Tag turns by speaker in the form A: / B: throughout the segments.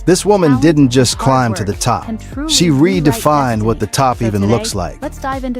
A: This woman didn't just climb to the top. She redefined what the top even looks like.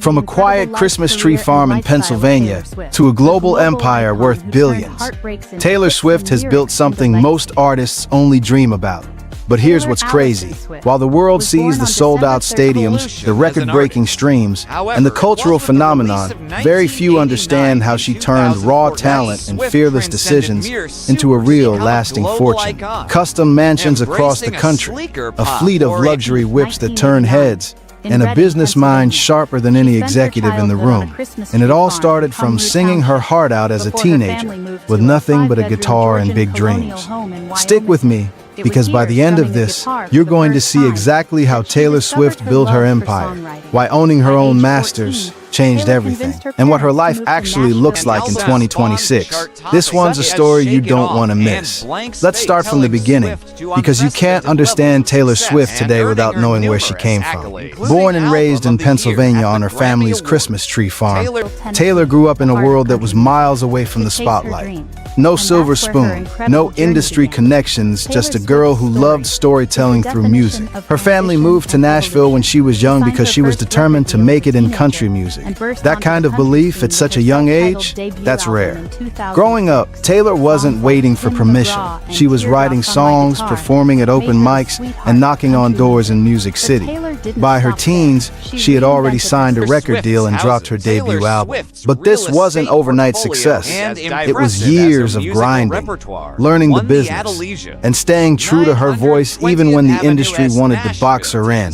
A: From a quiet Christmas tree farm in Pennsylvania to a global empire worth billions, Taylor Swift has built something most artists only dream about. But here's what's crazy. While the world sees the sold-out stadiums, the record-breaking streams, and the cultural phenomenon, very few understand how she turned raw talent and fearless decisions into a real, lasting fortune. Custom mansions across the country, a fleet of luxury whips that turn heads, and a business mind sharper than any executive in the room. And it all started from singing her heart out as a teenager, with nothing but a guitar and big dreams. Stick with me, because by the end of this, you're going to see exactly how Taylor Swift built her empire, why owning her own masters changed everything, and what her life actually looks like in 2026. This one's a story you don't want to miss. Let's start from the beginning, because you can't understand Taylor Swift today without knowing where she came from. Born and raised in Pennsylvania on her family's Christmas tree farm, Taylor grew up in a world that was miles away from the spotlight. No silver spoon, no industry connections, just a girl who loved storytelling through music. Her family moved to Nashville when she was young because she was determined to make it in country music. That kind of belief at such a young age, that's rare. Growing up, Taylor wasn't waiting for permission. She was writing songs, performing at open mics, and knocking on doors in Music City. By her teens, she had already signed a record deal and dropped her debut album. But this wasn't overnight success. It was years of grinding, learning the business, and staying true to her voice even when the industry wanted to box her in.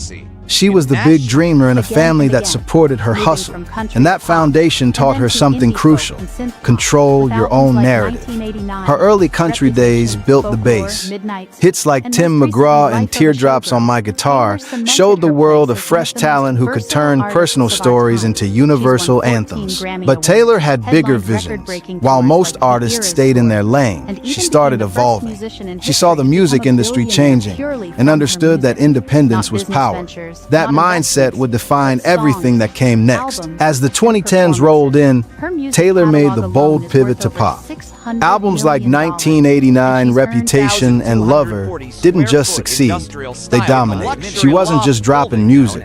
A: She was the big dreamer in a family that supported her hustle, and that foundation taught her something crucial: control your own narrative. Her early country days built the base. Hits like Tim McGraw and Teardrops on My Guitar showed the world a fresh talent who could turn personal stories into universal anthems. But Taylor had bigger visions. While most artists stayed in their lane, she started evolving. She saw the music industry changing and understood that independence was power. That mindset would define everything that came next. As the 2010s rolled in, Taylor made the bold pivot to pop. Albums like 1989, Reputation, and Lover didn't just succeed, they dominated. She wasn't just dropping music.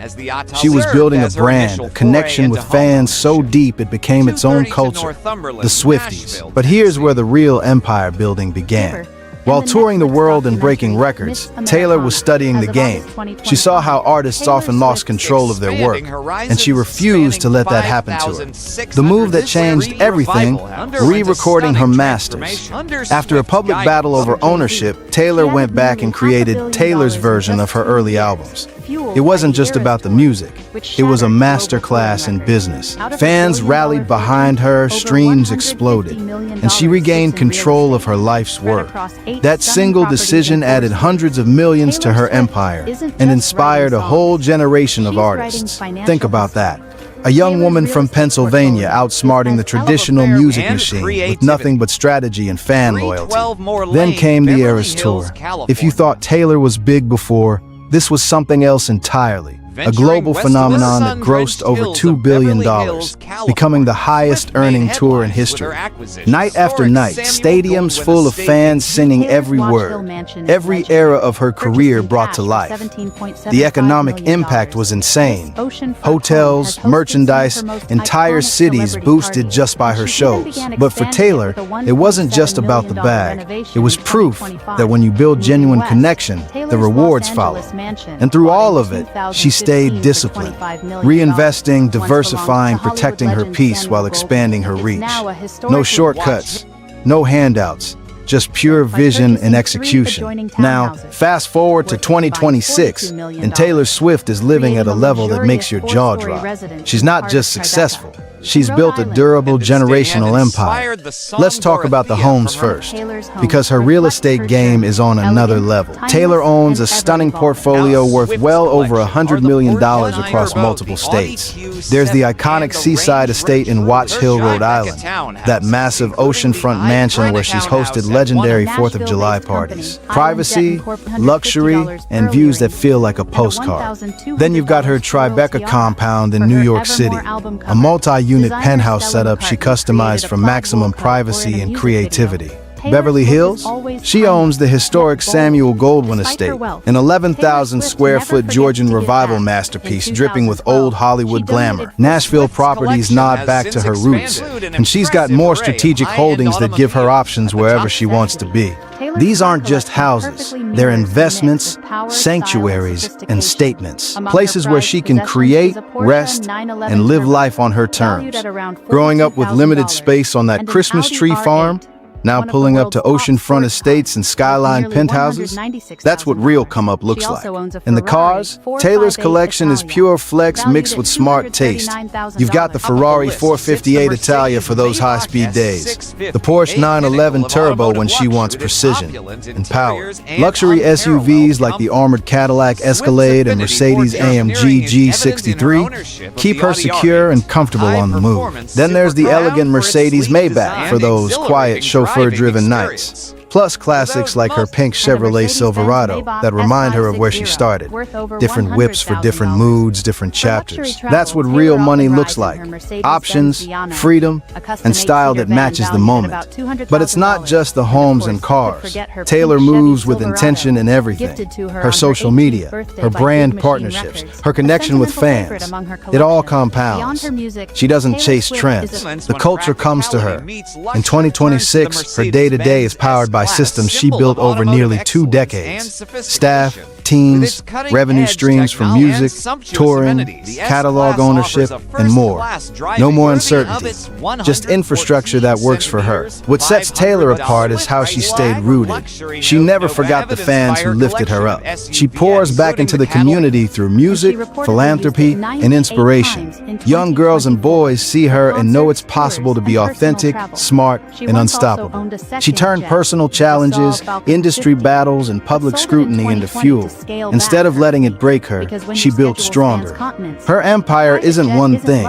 A: She was building a brand, a connection with fans so deep it became its own culture, the Swifties. But here's where the real empire building began. While touring the world and breaking records, Taylor was studying the game. She saw how artists often lost control of their work, and she refused to let that happen to her. The move that changed everything: re-recording her masters. After a public battle over ownership, Taylor went back and created Taylor's version of her early albums. It wasn't just about the music, it was a masterclass in business. Fans rallied behind her, streams exploded, and she regained control of her life's work. That single decision added hundreds of millions to her empire and inspired a whole generation of artists. Think about that. A young woman from Pennsylvania outsmarting the traditional music machine with nothing but strategy and fan loyalty. Then came the Eras Tour. If you thought Taylor was big before, this was something else entirely. A global phenomenon that grossed over $2 billion, becoming the highest-earning tour in history. Night after night, stadiums full of fans singing every word. Every era of her career brought to life. The economic impact was insane. Hotels, merchandise, entire cities boosted just by her shows. But for Taylor, it wasn't just about the bag. It was proof that when you build genuine connection, the rewards follow. And through all of it, she stayed disciplined, reinvesting, diversifying, protecting her peace while expanding her reach. No shortcuts, no handouts, just pure vision and execution. Now, fast forward to 2026, and Taylor Swift is living at a level that makes your jaw drop. She's not just successful, she's built a durable generational empire. Let's talk about the homes first, because her real estate game is on another level. Taylor owns a stunning portfolio worth well over $100 million across multiple states. There's the iconic seaside estate in Watch Hill, Rhode Island, that massive oceanfront mansion where she's hosted legendary 4th of July parties. Privacy, luxury, and views that feel like a postcard. Then you've got her Tribeca compound in New York City, a multi-unit penthouse setup she customized for maximum privacy and creativity. Beverly Hills? She owns the historic Samuel Goldwyn estate, an 11,000 square foot Georgian revival masterpiece dripping with old Hollywood glamour. Nashville properties nod back to her roots, and she's got more strategic holdings that give her options wherever she wants to be. These aren't just houses, they're investments, sanctuaries, and statements. Places where she can create, rest, and live life on her terms. Growing up with limited space on that Christmas tree farm, now pulling up to oceanfront estates and skyline penthouses, that's what real come-up looks like. In the cars, Taylor's collection is pure flex mixed with smart taste. You've got the Ferrari 458 Italia for those high-speed days, the Porsche 911 Turbo when she wants precision and power, luxury SUVs like the armored Cadillac Escalade and Mercedes-AMG G63 keep her secure and comfortable on the move. Then there's the elegant Mercedes Maybach for those quiet chauffeur-driven nights. Plus classics like her pink Chevrolet Silverado that remind her of where she started. Different whips for different moods, different chapters. That's what real money looks like. Options, freedom, and style that matches the moment. But it's not just the homes and cars. Taylor moves with intention in everything. Her social media, her brand partnerships, her connection with fans. It all compounds. She doesn't chase trends. The culture comes to her. In 2026, her day-to-day is powered by systems she built over nearly 2 decades. Staff, teams, revenue streams from music, touring, catalog ownership, and more. No more uncertainty, just infrastructure that works for her. What sets Taylor apart is how she stayed rooted. She never forgot the fans who lifted her up. She pours back into the community through music, philanthropy, and inspiration. Young girls and boys see her and know it's possible to be authentic, smart, and unstoppable. She turned personal challenges, industry battles, and public scrutiny into fuel. Instead of letting it break her, she built stronger. Her empire isn't one thing.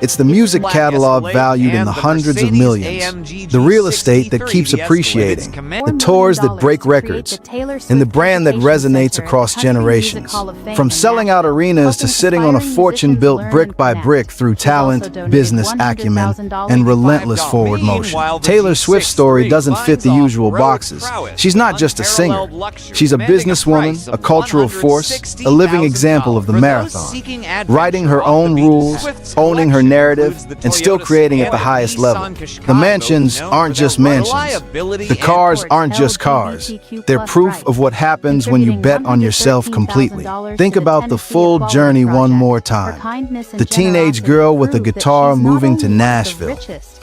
A: It's the music catalog valued in the hundreds of millions, the real estate that keeps appreciating, the tours that break records, and the brand that resonates across generations. From selling out arenas to sitting on a fortune built brick by brick through talent, business acumen, and relentless forward motion. Taylor Swift's story doesn't fit the usual boxes. She's not just a singer. She's a businesswoman, a cultural force, a living example of the marathon, writing her own rules, owning her narrative, and still creating at the highest level. The mansions aren't just mansions. The cars aren't just cars. They're proof of what happens when you bet on yourself completely. Think about the full journey one more time. The teenage girl with a guitar moving to Nashville.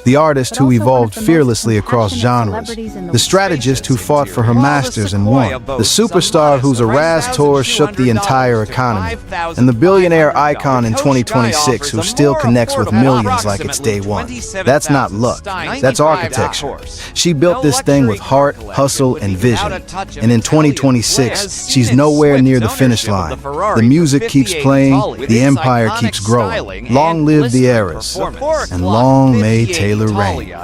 A: The artist who evolved fearlessly across genres. The strategist who fought for her masters and won. The superstar whose Eras tour shook the entire economy. And the billionaire icon in 2026 who still connects with millions like it's day one. That's not luck. That's architecture. She built this thing with heart, hustle, and vision. And in 2026, she's nowhere near the finish line. The music keeps playing, the empire keeps growing. Long live the eras, and long may Taylor reign.